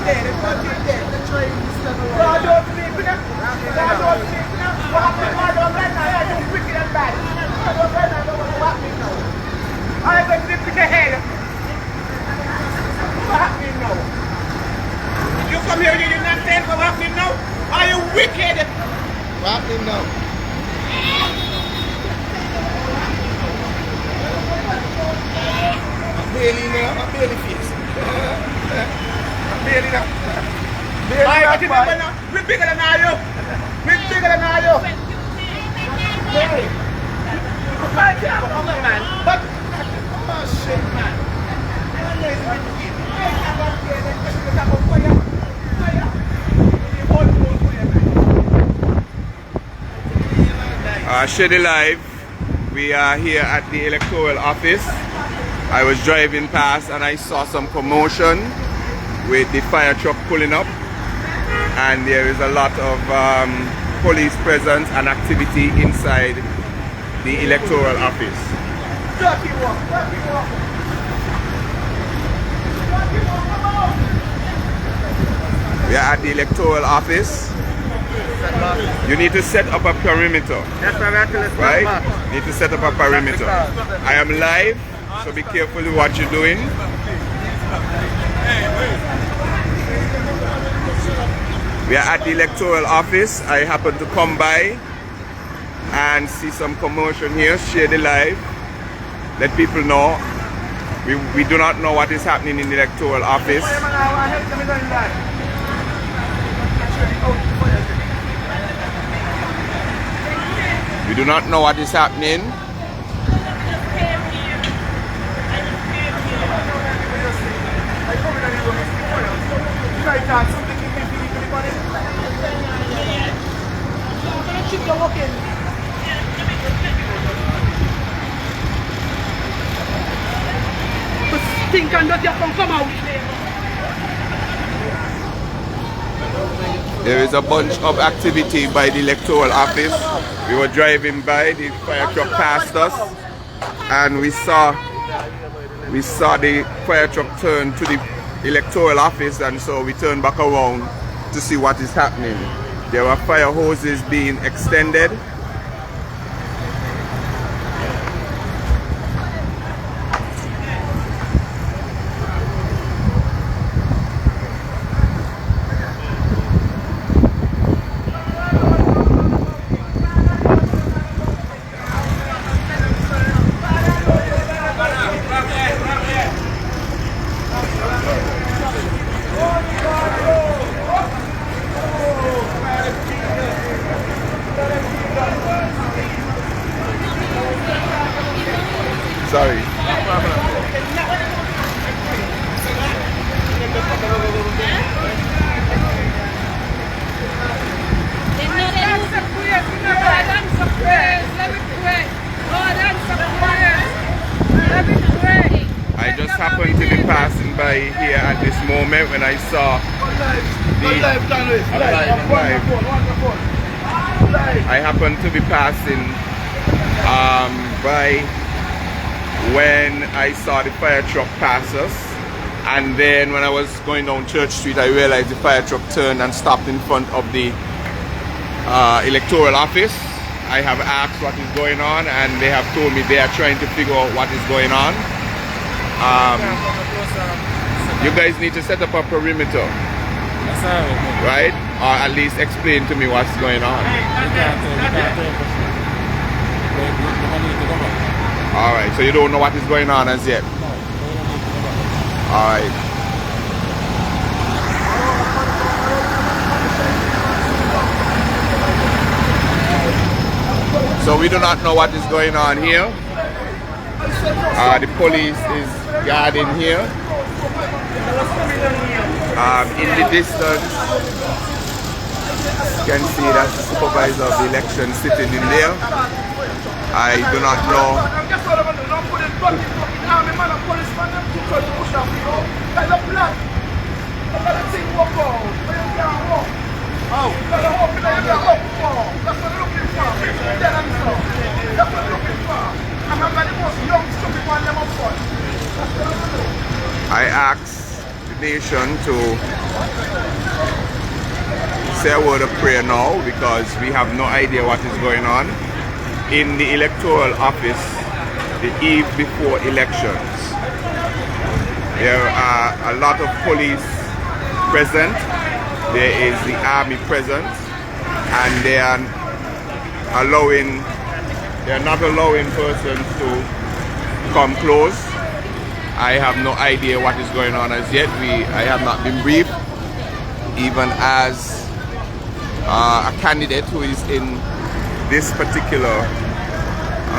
there. The coach is there. God don't sleep in them. God don't sleep in them. What happened? God don't right now. Yeah, you're wicked and bad. God don't right now. What's happening now? I'm going to dip in the head. What's happening now? You come here and you did not tell what's happening now? Are you wicked? What's happening now? I'm barely face. I'm barely now. We're bigger than all you. We're bigger than all you. Hey. Man. But, oh shit, man. Shady Live, we are here at the electoral office. I was driving past and I saw some commotion with the fire truck pulling up, and there is a lot of police presence and activity inside the electoral office. We are at the electoral office. You need to set up a perimeter, right? You need to set up a perimeter. I am live, so be careful with what you're doing. We are at the electoral office. I happen to come by and see some commotion here. Share the live. Let people know. We do not know what is happening in the electoral office. We do not know what is happening. Think and that you can come out. There is a bunch of activity by the electoral office. We were driving by, the fire truck passed us, and we saw the fire truck turn to the electoral office, and so we turned back around to see what is happening. There were fire hoses being extended. Sorry. I just happened to be passing by here at this moment when I saw I happened to be passing by when I saw the fire truck pass us, and then when I was going down Church Street, I realized the fire truck turned and stopped in front of the electoral office. I have asked what is going on, and they have told me they are trying to figure out what is going on. You guys need to set up a perimeter, right? Or at least explain to me what's going on. Alright, so you don't know what is going on as yet? Alright. So we do not know what is going on here. The police is guarding here. In the distance, you can see that the supervisor of the election sitting in there. I do not know. I asked the nation to say a word of prayer now, because we have no idea what is going on in the electoral office the eve before elections. There are a lot of police present, there is the army present, and they are not allowing persons to come close. I have no idea what is going on as yet. I have not been briefed, even as a candidate who is in this particular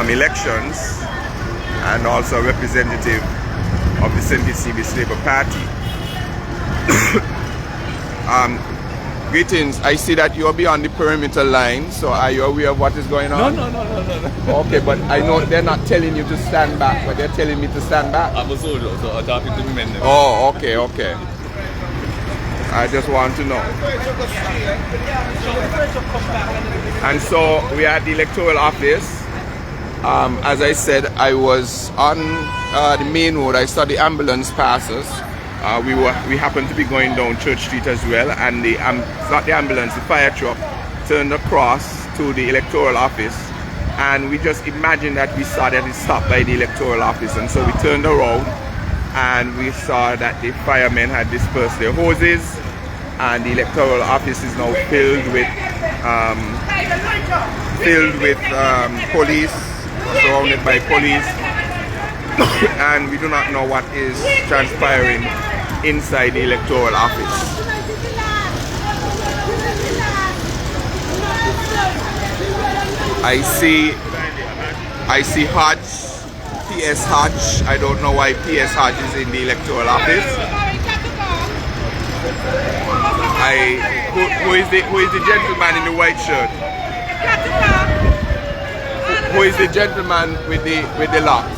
elections, and also a representative of the St. Eusebius Labour Party. Greetings. I see that you're beyond the perimeter line, so are you aware of what is going on? No. Okay, but I know they're not telling you to stand back, but they're telling me to stand back. I'm a soldier, so I'm talking to the men. Oh, okay. I just want to know. And so we are at the electoral office. As I said, I was on the main road. I saw the ambulance pass us. We happened to be going down Church Street as well, and not the ambulance, the fire truck turned across to the electoral office, and we just imagined that we saw that it stopped by the electoral office, and so we turned around and we saw that the firemen had dispersed their hoses, and the electoral office is now filled with police, surrounded by police. And we do not know what is transpiring inside the electoral office. I see Hodge, PS Hodge. I don't know why PS Hodge is in the electoral office. Who is the gentleman in the white shirt? Who is the gentleman with the locks?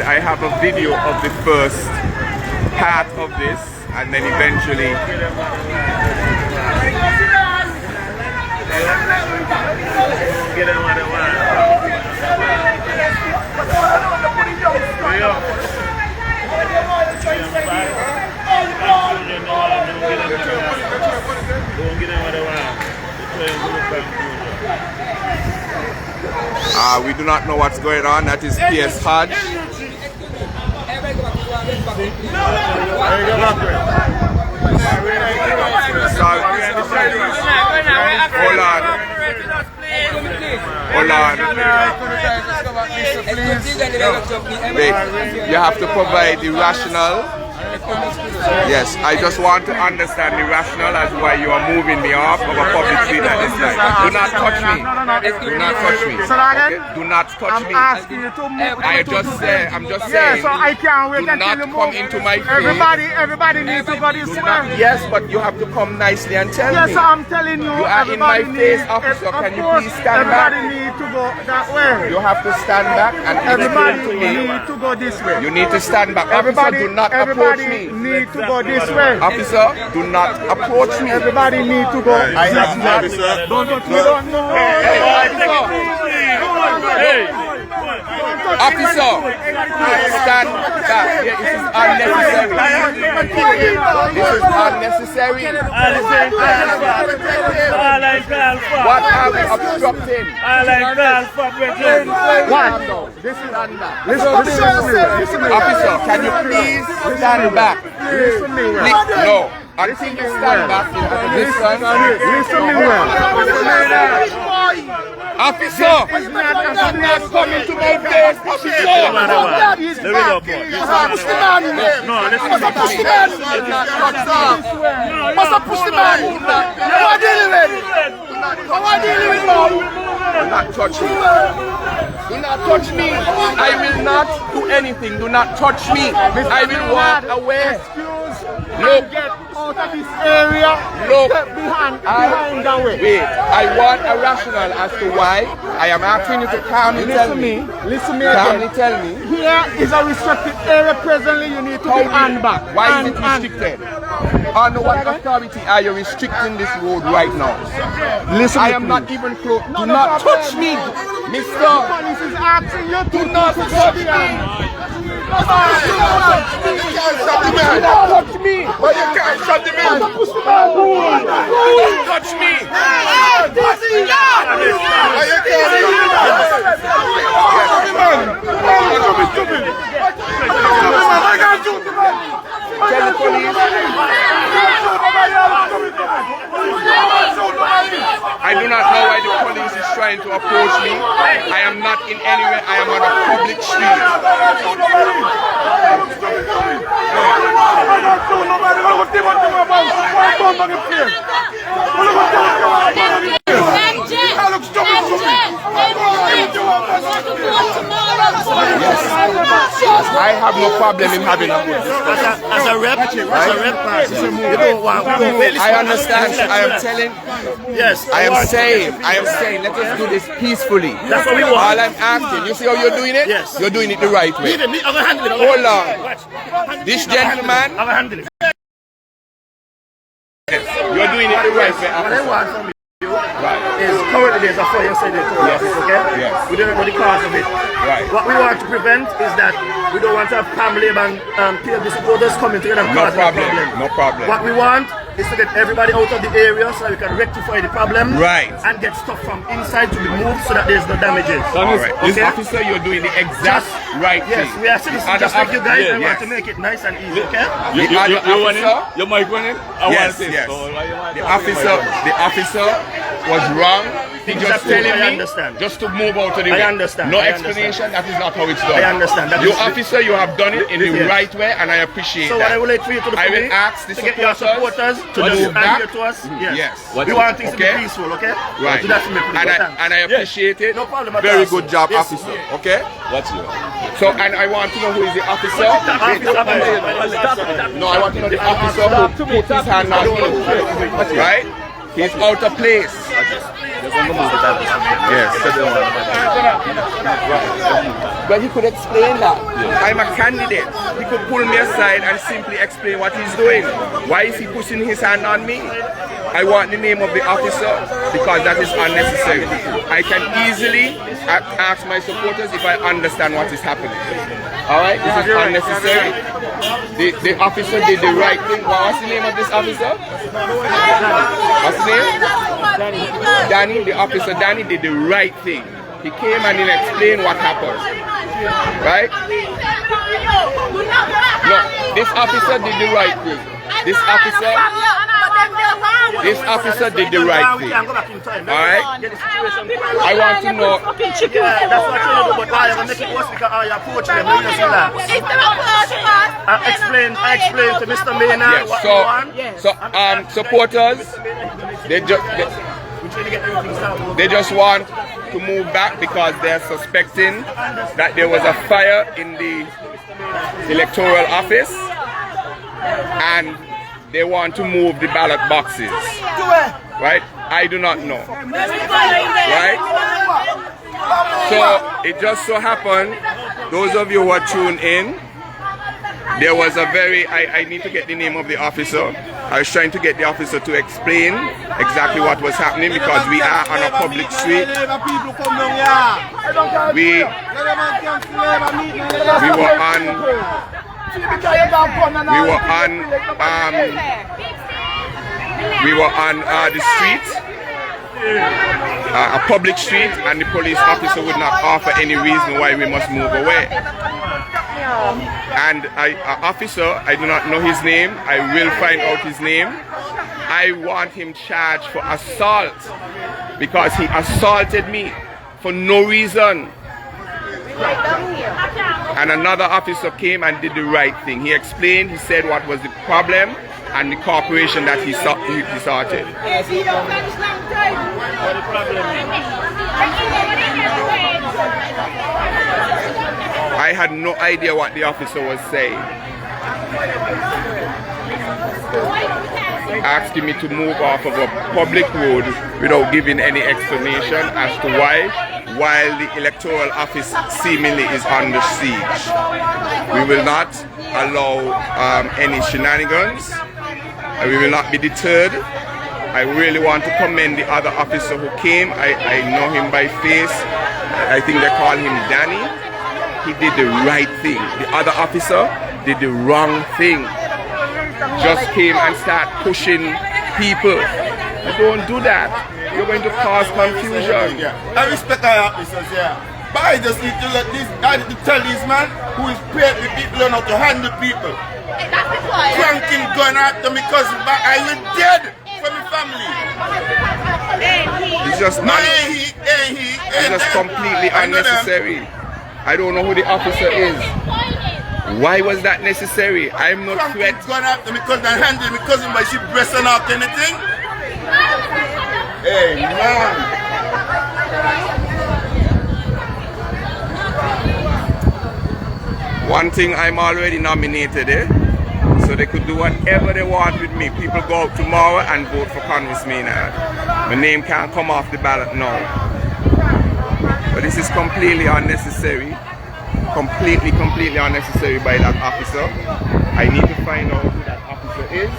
I have a video of the first part of this, and then eventually we do not know what's going on. That is PS Hodge. Hold on. Wait, you have to provide the rationale. Yes, I just want to understand the rationale as why you are moving me off of a public street at this time. Do not touch me. Do not touch me. Okay? Do not touch me. I'm asking you to move. I'm just saying. So I can't wait do until not you come move. into my face. Everybody needs to go this way. Yes, but you have to come nicely and tell me. Yes, I'm telling you. You are in my face, officer. Can you please stand back? Everybody needs to go that way. You have to stand back and Everybody explain to me. needs to go this way. You need to stand back. Officer, do not approach me. Need to go this way. Officer, do not approach me. Everybody need to go. I have not. Don't know. Hey, officer, stand back. Yeah, this is unnecessary. This is unnecessary. What are we obstructing? What? This is unnecessary. Listen to me. Officer, can you please stand back? Listen to me. No. Until you stand back at a distance. Listen to me well. Officer, do not come into my face, officer. not touch me. Do not touch me. I will not do anything. Do not touch me. I will walk away. Look. Get out of this area. Look. Behind the way. Wait. I want a rationale as to why. I am asking you to calmly tell me. Listen me Calmly again. tell me. Here is a restricted area presently. You need to be hand back. Why is it restricted? On what authority are you restricting this road right now? Listen, I am not even close. Do not touch me, Mister. Police is asking you to Do not touch me. You can't shut the man. Do not touch me. But you can't shut the man. Don't touch me. But you Tell the police. I do not know why the police is trying to approach me. I am not in any way. I am on a public street. I have no problem in having a good discussion. As a rep, you don't want. I understand. I am telling. Yes. I am saying. Let us do this peacefully. That's what we want. All I'm asking. You see how you're doing it? Yes. You're doing it the right way. I'm gonna handle it. Hold on. This gentleman. I'm gonna handle it. You're doing it the right way. What I want from you Right. is currently there's a fire inside the toll office, okay? Yes. We don't know the cause of it. Right. What we want to prevent is that we don't want to have family and PLD supporters coming together and No causing problem. a problem. No problem. What we want is to get everybody out of the area so that we can rectify the problem. Right. And get stuff from inside to be moved so that there's no damages. All right. This Okay? officer, you're doing the exact right Yes, thing. we are citizens And just like you guys. I yes. want to make it nice and easy, okay? The other officer, Your mic running? yes, yes. The officer was wrong. He just telling I me understand. just to move out of the I way. understand. No I explanation. That is not how it's done. I understand. That You is- officer, you have done it in the Yes. right way, and I appreciate So that. what I will like for you to do I for will me, ask the to get your supporters to to just move back. adhere to us. Yes. Yes. We want things to Okay. be peaceful, okay? Right. Do that for me, please. And I appreciate it. No problem at Very all. good job, Yes. officer. Okay. What's your? So, and I want to know who is the officer. No, I want to know the officer who put his hand on me. Right? He's out of place. Yes. But he could explain that. I'm a candidate. He could pull me aside and simply explain what he's doing. Why is he pushing his hand on me? I want the name of the officer because that is unnecessary. I can easily ask my supporters if I understand what is happening. Alright, this is unnecessary. The officer did the right thing. What's the name of this officer? What's his name? Danny. The officer Danny did the right thing. He came and he explained what happened. Right? No, this officer did the right thing. This officer did the right thing. Alright? I want to know. Yeah, that's what you do, but why you make it worse because you approach them, you see that. I explained to Mr. Maynard Yes, what we want. so supporters, they just want to move back because they're suspecting that there was a fire in the electoral office and they want to move the ballot boxes. Right? I do not know. Right? So it just so happened, those of you who are tuned in, there was a very, I need to get the name of the officer. I was trying to get the officer to explain exactly what was happening because we are on a public street. We were on the street, a public street, and the police officer would not offer any reason why we must move away. And an officer, I do not know his name, I will find out his name. I want him charged for assault because he assaulted me for no reason. And another officer came and did the right thing. He explained, he said what was the problem, and the corporation that he started. I had no idea what the officer was saying. Asking me to move off of a public road without giving any explanation as to why, while the electoral office seemingly is under siege. We will not allow any shenanigans, and we will not be deterred. I really want to commend the other officer who came. I know him by face. I think they call him Danny. He did the right thing. The other officer did the wrong thing. Just came and start pushing people. Don't do that. You're going to cause confusion. Yeah. I respect our officers, yeah. But I just need to let this, I need to tell this man who is paid with people and how to handle people. Cranking gun after me cousin back, I will dead for my family. It's just it's just completely unnecessary. I don't know who the officer is. Why was that necessary? I'm not threat. Gone after me cousin and handle me cousin by she breast and out anything. Hey man. One thing, I'm already nominated, so they could do whatever they want with me. People go out tomorrow and vote for Congress Maynard. My name can't come off the ballot now. But this is completely unnecessary. Completely unnecessary by that officer. I need to find out who that officer is.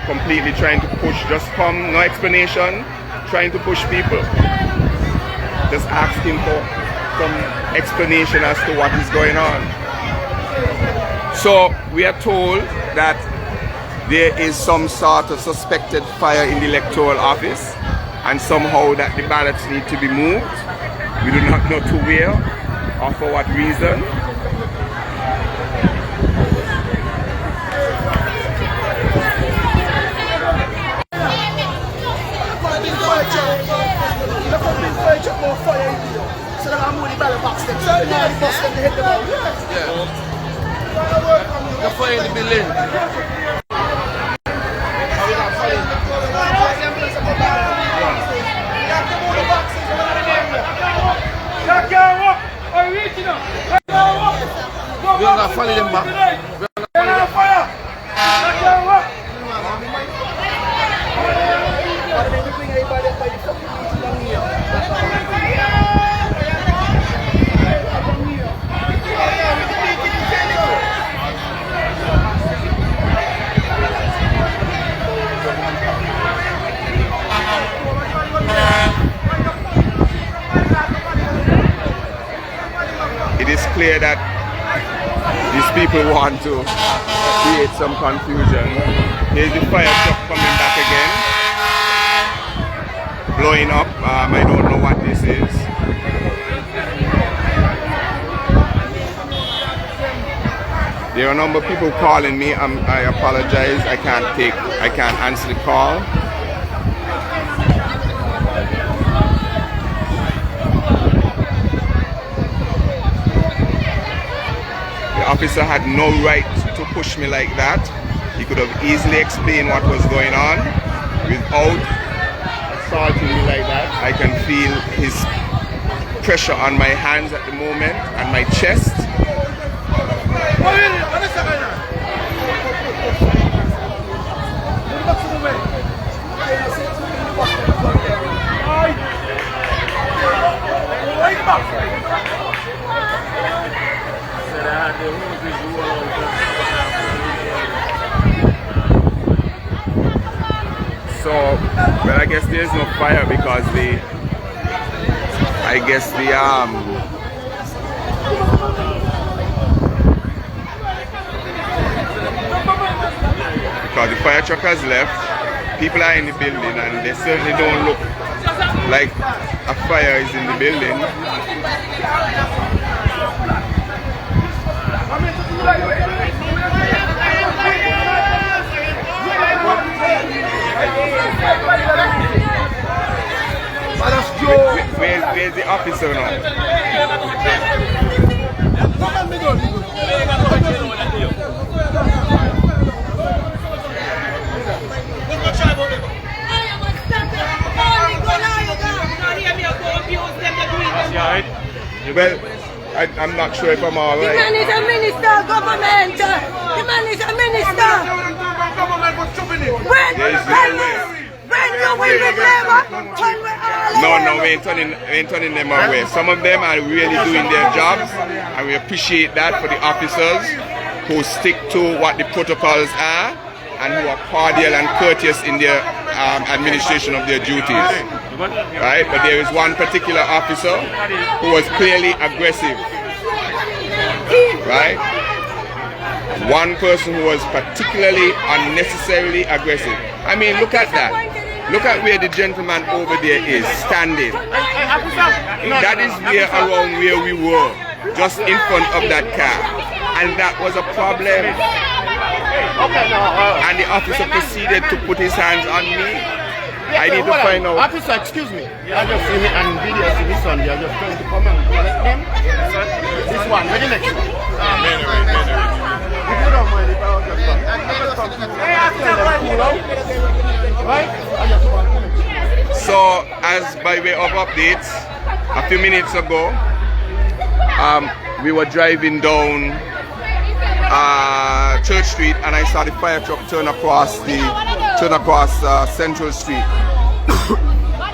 Completely trying to push, just come, no explanation, trying to push people. Just ask him for some explanation as to what is going on. So we are told that there is some sort of suspected fire in the electoral office, and somehow that the ballots need to be moved. We do not know to where or for what reason. The fire in the building. We are not following them back. It is clear that these people want to create some confusion. There's the fire truck coming back again, blowing up. I don't know what this is. There are a number of people calling me. I apologize. I can't answer the call. The officer had no right to push me like that. He could have easily explained what was going on without assaulting me like that. I can feel his pressure on my hands at the moment and my chest. So, well, I guess there's no fire because because the fire truck has left, people are in the building and they certainly don't look like a fire is in the building. Where's the officer now? Well, I'm not sure if I'm all The right. man is a minister of government. The man is a minister. When you will be clever, when we all No, we ain't turning them away. Some of them are really doing their jobs, and we appreciate that for the officers who stick to what the protocols are and who are cordial and courteous in their administration of their duties. Right? But there is one particular officer who was clearly aggressive. Right? One person who was particularly unnecessarily aggressive. I mean, look at that. Look at where the gentleman over there is standing. That is where around where we were, just in front of that car. And that was a problem. And the officer proceeded to put his hands on me. I need to find out. Officer, excuse me. I just see me and video see this one. They are just trying to come and collect them. This one, where the next one? If you don't mind, if I was right? So, as by way of updates, a few minutes ago, we were driving down Church Street, and I saw the fire truck turn across Central Street.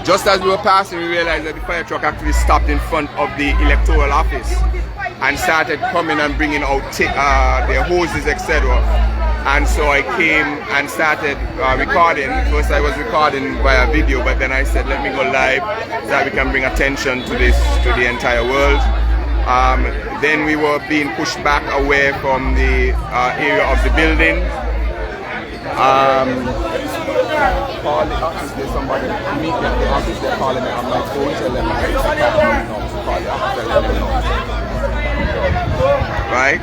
Just as we were passing, we realized that the fire truck actually stopped in front of the electoral office and started coming and bringing out their hoses, etc. And so I came and started recording. First I was recording via video, but then I said let me go live so that we can bring attention to this, to the entire world. Then we were being pushed back away from the area of the building. Call the office, there's somebody meet me at the office, they're calling me on my phone, tell them I call the office, tell them right?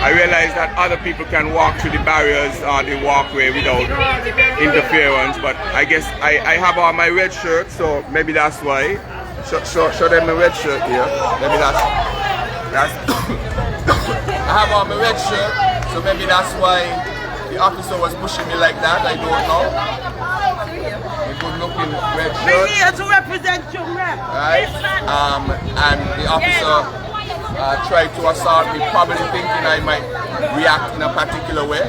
I realize that other people can walk through the barriers or the walkway without interference, but I guess I have on my red shirt, so maybe that's why. Show them my red shirt here. Maybe that's I have on my red shirt, so maybe that's why the officer was pushing me like that. I don't know. A good looking red shirt. We're here to represent you, right? And the officer tried to assault me, probably thinking I might react in a particular way.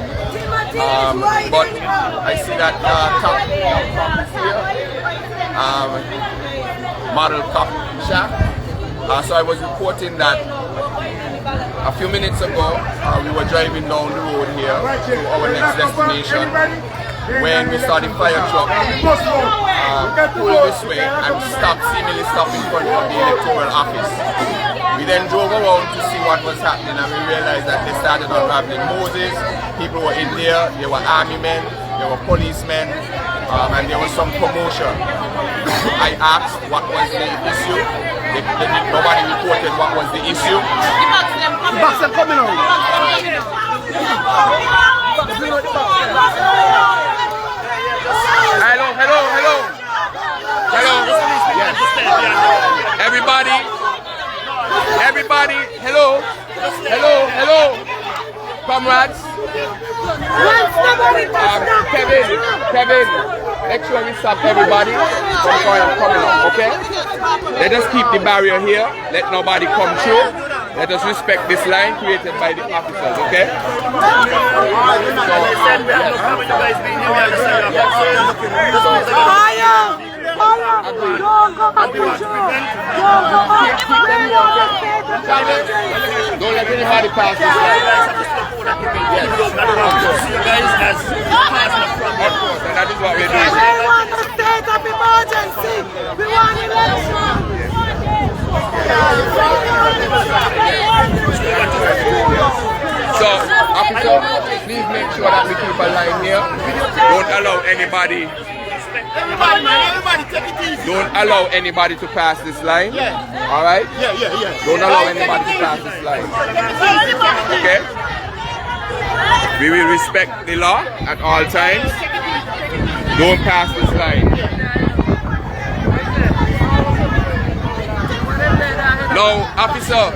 But I see that cop here, model cop shop. So I was reporting that a few minutes ago we were driving down the road here to our next destination when we saw the fire truck pull this way and seemingly stop in front of the electoral office. We then drove around to see what was happening, and we realized that they started unraveling hoses. People were in there, there were army men, there were policemen, and there was some commotion. I asked what was the issue. Nobody reported what was the issue. The box are coming out. Hello. Yes. Everybody, hello. Comrades. Kevin, make sure we stop everybody from coming up, okay? Let us keep the barrier here, let nobody come through. Let us respect this line created by the officers, okay? Don't let anybody pass this line. Of course, and that is what we're doing. We want a state of emergency. We want election. So, officer, please make sure that we keep a line here. Don't allow anybody. Everybody take it easy. Don't allow anybody to pass this line. Yeah. All right? Yeah. Don't allow anybody to pass this line. Okay? We will respect the law at all times. Don't pass this line. Now, officer,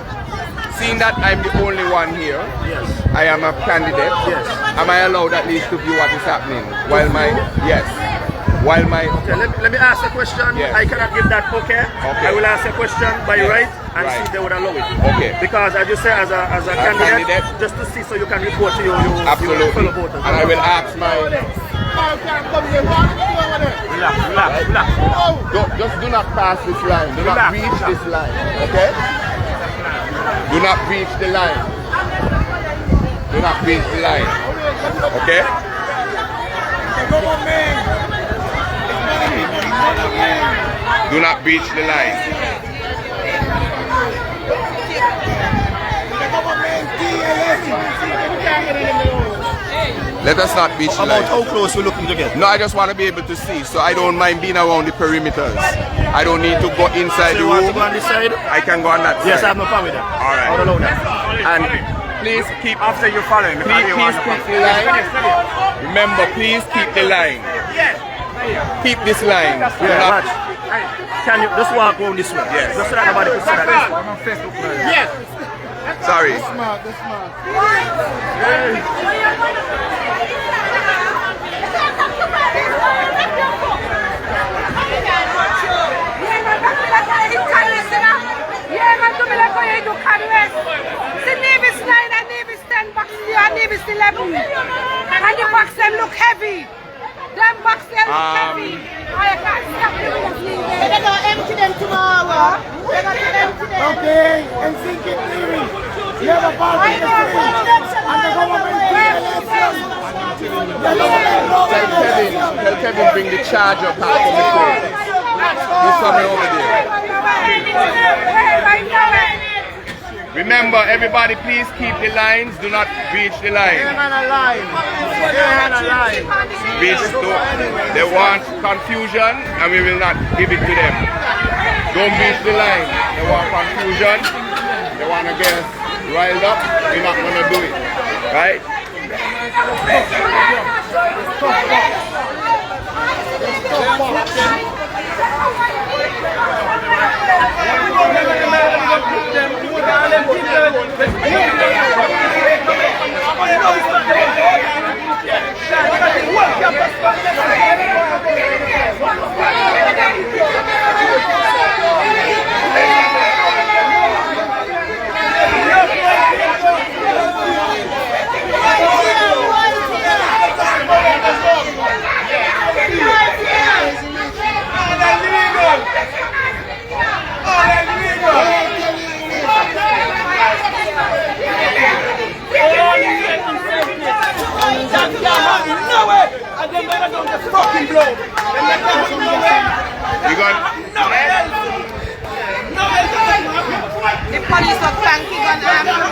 seeing that I'm the only one here, Yes. I am a candidate. Yes. Am I allowed at least to view what is happening? While my yes. while my... Okay, let me ask a question. Yes. I cannot give that okay. I will ask a question by right and see if they would allow it. Okay. Because as you say, as a candidate, just to see so you can report to your Absolutely. fellow voters. And I will ask my... Relax. Just do not pass this line. Do not reach this line. Okay? Do not reach the line. Do not reach the line. Okay? Do not breach the line. Let us not breach the line. About how close we're looking to get? No, I just want to be able to see, so I don't mind being around the perimeters. I don't need to go inside So the you room. want to go on this side? I can go on that side. Yes, I have no problem with that. All right. I don't know that. And please keep... After you follow him, Please keep the line. Remember, please keep the line. Keep this line. Yeah, watch. Can you just walk around this way? Yes. Just so that nobody can see that. I'm on Facebook. Yes. Sorry. And the box them look heavy. Them box them look heavy. I can't stop them. They're going to empty them tomorrow. They're going to empty them. Okay, and think it clearly. You have a party and the government Tell Kevin bring the charger back from the phone. He's coming over there. Remember, everybody, please keep the lines. Do not breach the line. They want confusion, and we will not give it to them. Don't breach the line. They want confusion. They want to get us riled up. We're not going to do it. Right? The police are clanking on Vamos,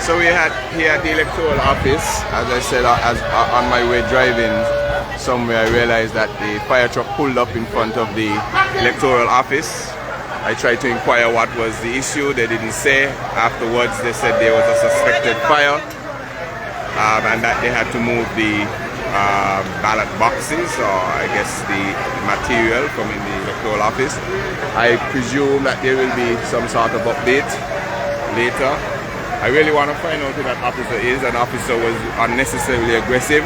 So we had here at the electoral office, as I said, on my way driving somewhere, I realized that the fire truck pulled up in front of the electoral office. I tried to inquire what was the issue. They didn't say. Afterwards, they said there was a suspected fire and that they had to move the ballot boxes, or I guess the material from in the electoral office. I presume that there will be some sort of update later. I really want to find out who that officer is. An officer was unnecessarily aggressive.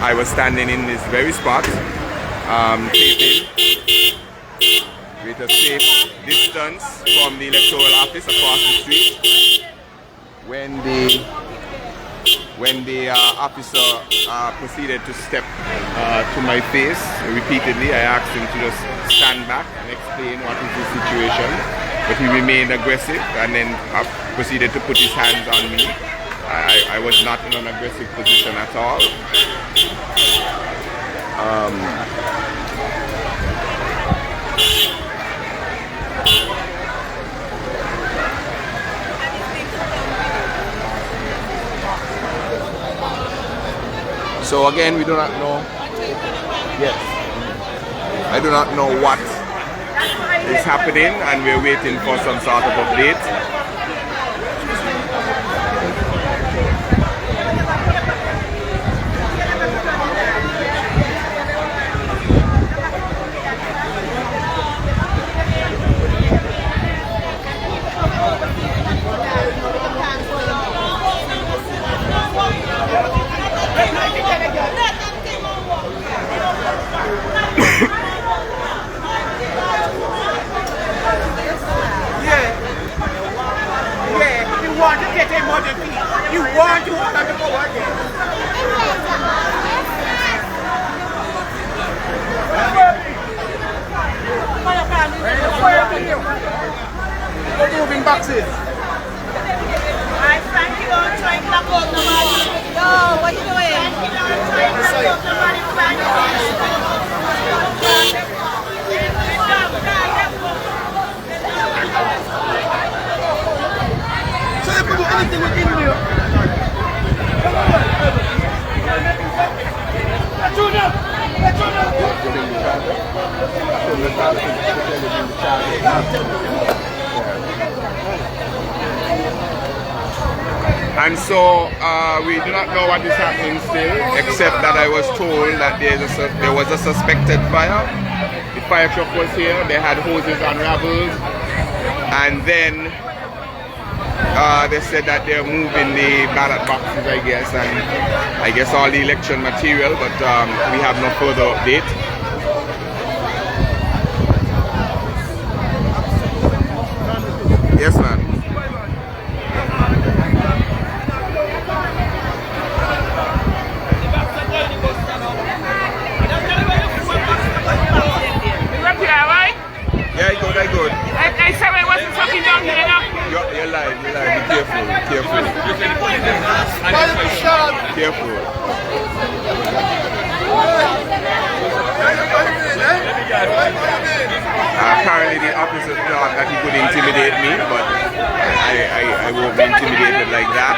I was standing in this very spot, taping with a safe distance from the electoral office across the street. When the officer proceeded to step to my face repeatedly, I asked him to just stand back and explain what is the situation. But he remained aggressive and then proceeded to put his hands on me. I was not in an aggressive position at all. So again, we do not know. Yes. I do not know what is happening, and we're waiting for some sort of update. You want to hold on to go again. We're moving boxes. Alright, Frankie, don't try and block out nobody. Yo, what you doing? Frankie, don't try and block out nobody, Frankie. So they could do anything within you. Come on. And so we do not know what is happening still, except that I was told that there was a suspected fire. The fire truck was here, they had hoses unraveled, and then they said that they're moving the ballot boxes, I guess, and I guess all the election material, but we have no further update. Yes, ma'am. Yeah, I good. I said I wasn't fucking down here enough. You're lying. Be careful. Careful. Apparently the officer thought that he could intimidate me, but I won't be intimidated like that.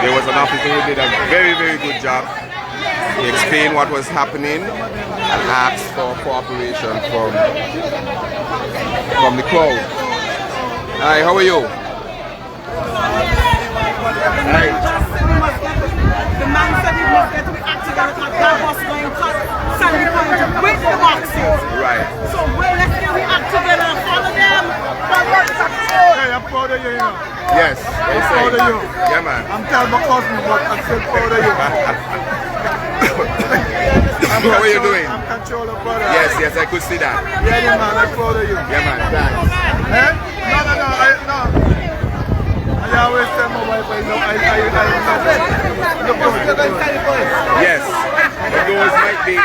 There was an officer who did a very, very good job. He explained what was happening and asked for cooperation from the crowd. Hi, how are you? The man that bus going cut Sandy Point with the boxes. Right. So let's get we act together and follow them. Hey, I'm proud of you, you know. Yes. I'm proud of you. Yeah, man. I'm telling my cousin, but I'm still proud of you. How are you doing? I'm controller, brother. Yes, yes, I could see that. Yeah, man, I'm proud of you. Yeah, man. Thanks. Eh? No. I always tell my wife, I know. Yes, but those might be.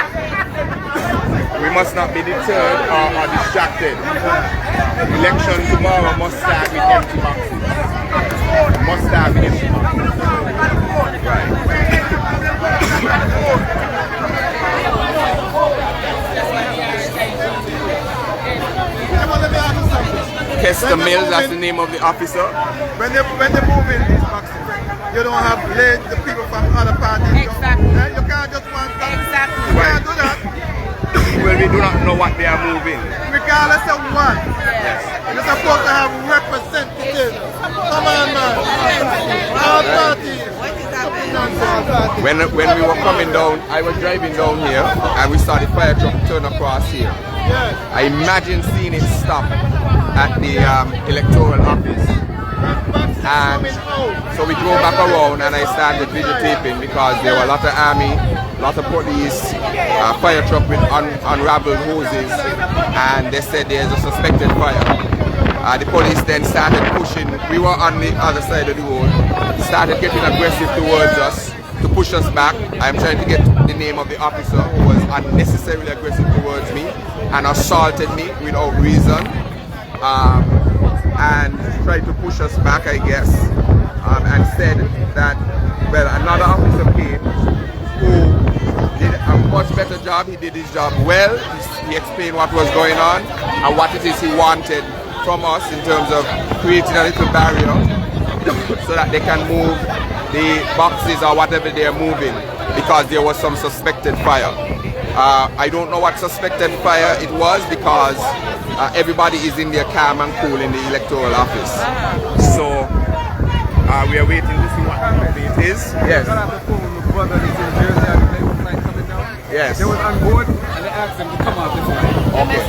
We must not be deterred or distracted. Election tomorrow must start with empty boxes. Must start with empty boxes. Right. Kester Mills, that's the name of the officer. When they move in these boxes, you don't have the people from other parties. Exactly. You can't just want that. Exactly. You can't do that. Well, we do not know what they are moving. Regardless of what. Yes. You're supposed to have representatives. Come on, man. All parties. When we were coming down, I was driving down here and we saw the fire truck turn across here. Yes. I imagine seeing it stop at the electoral office. And so we drove back around and I started videotaping because there were a lot of army, a lot of police, fire truck with unraveled hoses, and they said there's a suspected fire. The police then started pushing. We were on the other side of the road, started getting aggressive towards us to push us back. I'm trying to get the name of the officer who was unnecessarily aggressive towards me and assaulted me without reason. And tried to push us back, I guess, and said that, well, another officer came who did a much better job. He did his job well. He explained what was going on and what it is he wanted from us in terms of creating a little barrier so that they can move the boxes or whatever they are moving because there was some suspected fire. I don't know what suspected fire it was because everybody is in their calm and cool in the electoral office. So we are waiting to see what it is. Yes. Yes. They was on board and they asked them to come out this way. Okay.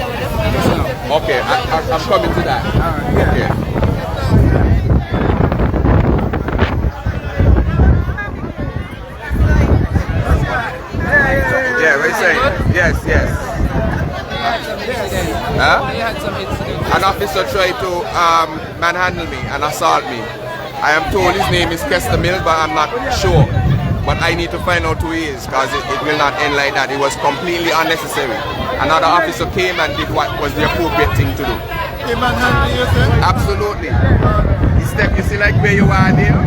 Okay, I'm coming to that. Okay. Yeah, what are you saying? Yes, yes. Huh? An officer tried to manhandle me and assault me. I am told his name is Kester Mills, but I'm not sure. But I need to find out who he is because it will not end like that. It was completely unnecessary. Another officer came and did what was the appropriate thing to do. He manhandled you, sir? Absolutely. He stepped, you see like where you are there?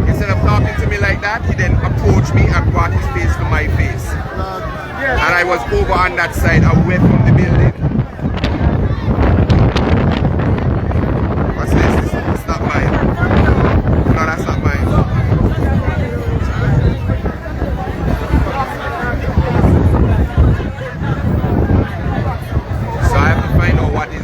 Instead of talking to me like that, he then approached me and brought his face to my face. And I was over on that side, away from the building. What's this? It's not mine. No, that's not mine. So I have to find out what he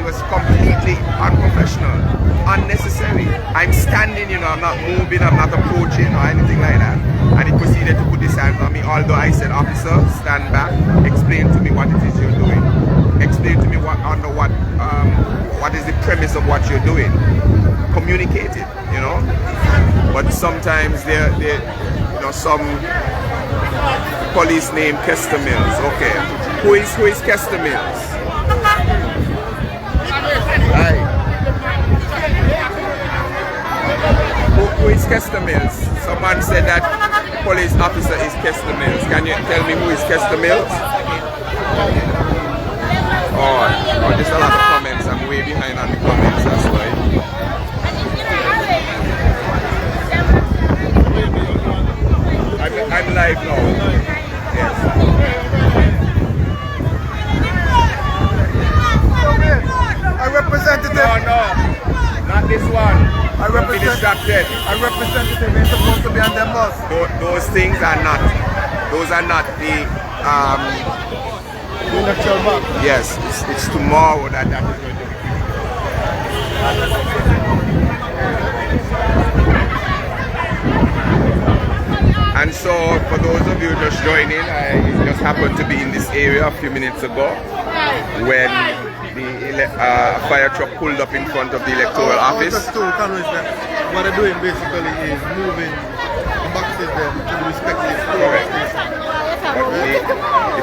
was completely unprofessional, unnecessary. I'm standing, you know, I'm not moving, I'm not approaching or anything like that. And he proceeded to put his hands on me, although I said, officer, stand back, explain to me what it is you're doing. Explain to me what is the premise of what you're doing. Communicate it, you know. But sometimes there you know, some police named Kester Mills. Okay. Who is Kester Mills? Right. Who is Kester Mills? Someone said that police officer is Kester Mills. Can you tell me who is Kester Mills? Oh, there's a lot of comments. I'm way behind on the comments, that's why. I'm live now. Yes. A representative. No, not this one. A representative is supposed to be on them bus. Those things are not. Those are not the. Electoral box. Yes, it's tomorrow that is going to be. And so, for those of you just joining, I just happened to be in this area a few minutes ago when the fire truck pulled up in front of the electoral office. Just to acknowledge that what they're doing basically is moving the boxes there to the respective stations.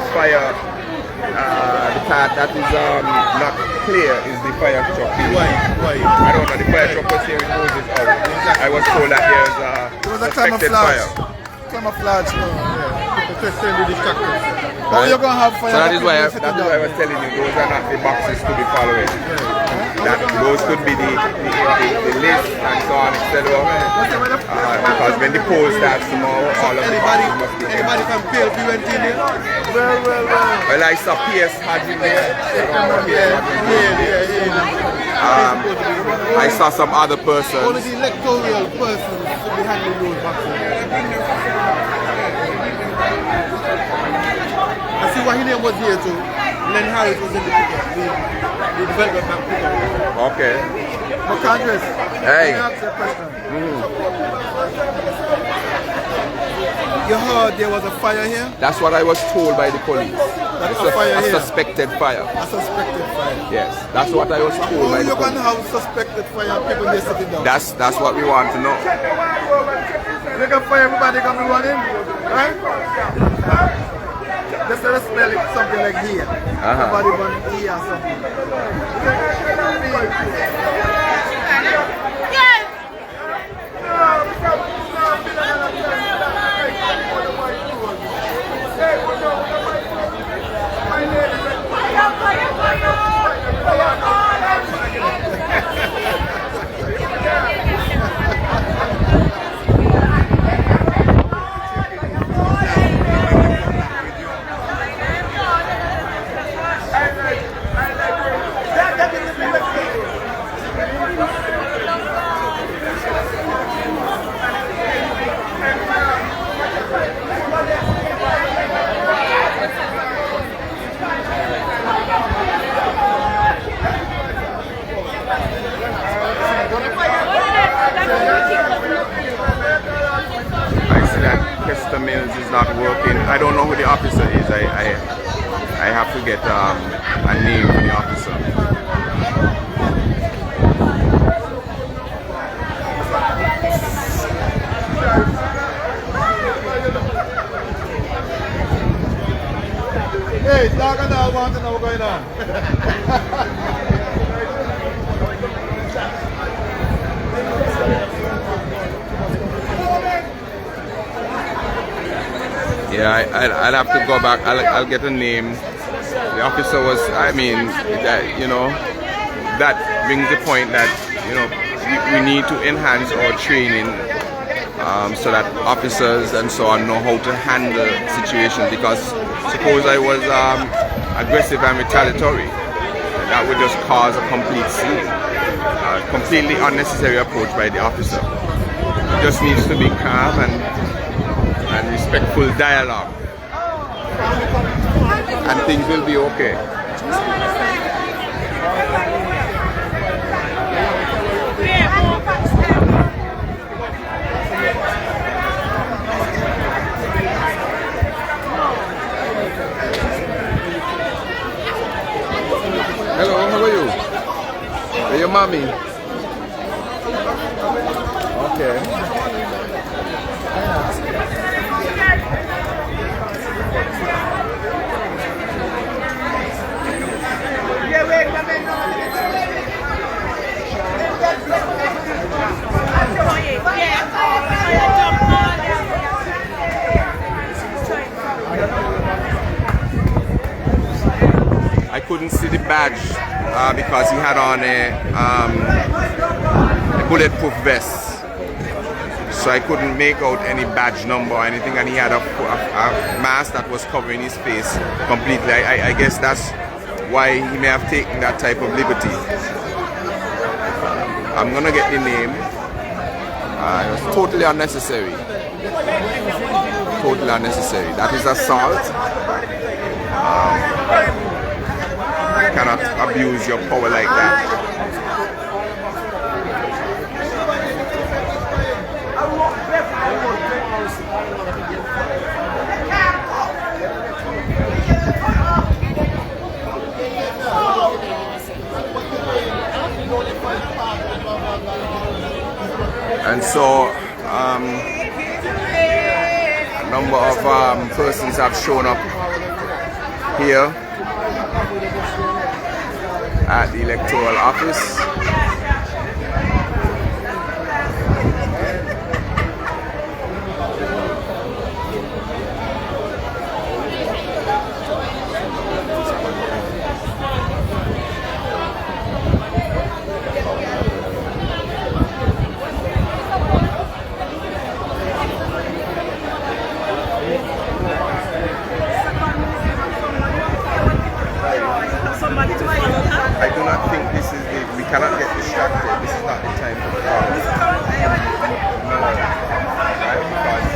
The fire, the part that is not clear is the fire truck. Why? I don't know, the fire truck was here in Moses out. I was told that there's a suspected fire. Camouflage, people just trying to distract us. How are you going to have fire? So that is why I was telling you, those are not the boxes to be following. That those could be the list and so on, etc. Because when the poll starts tomorrow, all of the boxes must be empty. Anybody can pay if you went in there? Well, I saw PS had in there. I saw some other Only persons. the electoral persons should be handling those boxes. I see what his name was here too. Len Harris was in the picture, the development bank picture. Okay. But Congress, Hey. let me ask you a question. You heard there was a fire here? That's what I was told by the police. That's a fire A here? suspected fire. A suspected fire. Yes, that's what I was told How by the you can police. have suspected fire and people just sitting down? That's what we want to know. You can fire everybody can be running, right? Just let us smell it, something like here. Somebody burn here or something. Mills is not working. I don't know who the officer is. I have to get a name for the officer. Hey, talk and I want to know what's going on. Yeah, I'll have to go back. I'll get a name. The officer was, I mean, you know, that brings the point that, you know, we need to enhance our training so that officers and so on know how to handle situations, because suppose I was aggressive and retaliatory, that would just cause a complete scene. Completely unnecessary approach by the officer. It just needs to be calm and respectful dialogue, and things will be okay. Hello, how are you? Are your mommy? Okay. I couldn't see the badge because he had on a bulletproof vest, so I couldn't make out any badge number or anything, and he had a mask that was covering his face completely. I guess that's why he may have taken that type of liberty. I'm gonna get the name. It was totally unnecessary. Totally unnecessary. That is assault. You cannot abuse your power like that. And so a number of persons have shown up here at the electoral office. I do not think this is the, we cannot get distracted. This is not the time for the crowd. No. Right? Because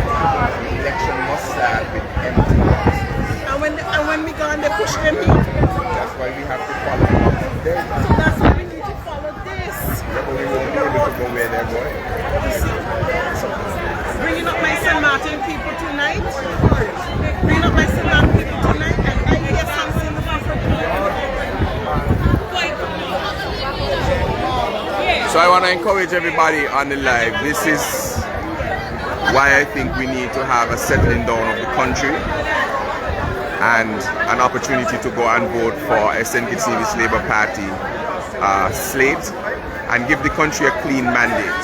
the election must start with empty boxes. And when we go and they push them in. That's why we have to follow them. That's why we need to follow this. Yeah, but we won't be able to go where they're going. Bringing up my St. Martin people tonight. Bringing up my St. Martin people tonight. And I hear something from So I want to encourage everybody on the live. This is why I think we need to have a settling down of the country and an opportunity to go and vote for SKn Labour Party slate and give the country a clean mandate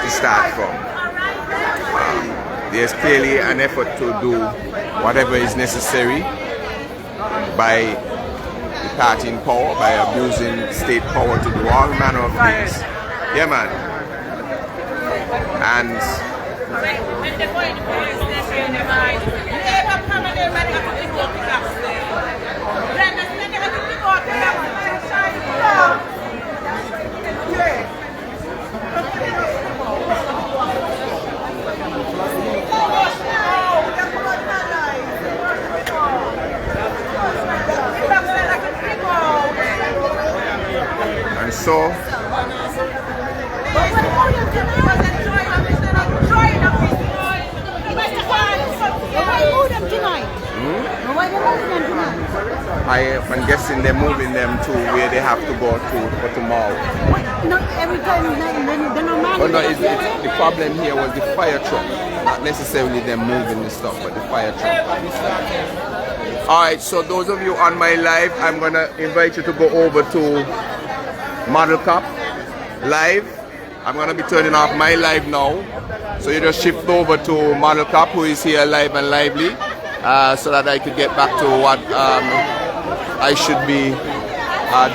to start from. There's clearly an effort to do whatever is necessary by the party in power, by abusing state power to do all manner of things. Yeah, man. And so I'm guessing they're moving them to where they have to go to for tomorrow. Not every time they're not But no, the problem here was the fire truck. Not necessarily them moving the stuff, but the fire truck. Alright, so those of you on my live, I'm gonna invite you to go over to Model Cop live. I'm gonna be turning off my live now. So you just shift over to Model Cop, who is here live and lively, so that I could get back to what I should be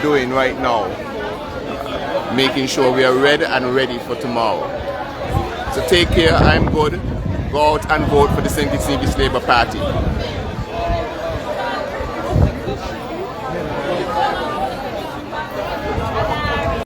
doing right now. Making sure we are ready and ready for tomorrow. So take care, I'm good. Go out and vote for the SKn Labour Party.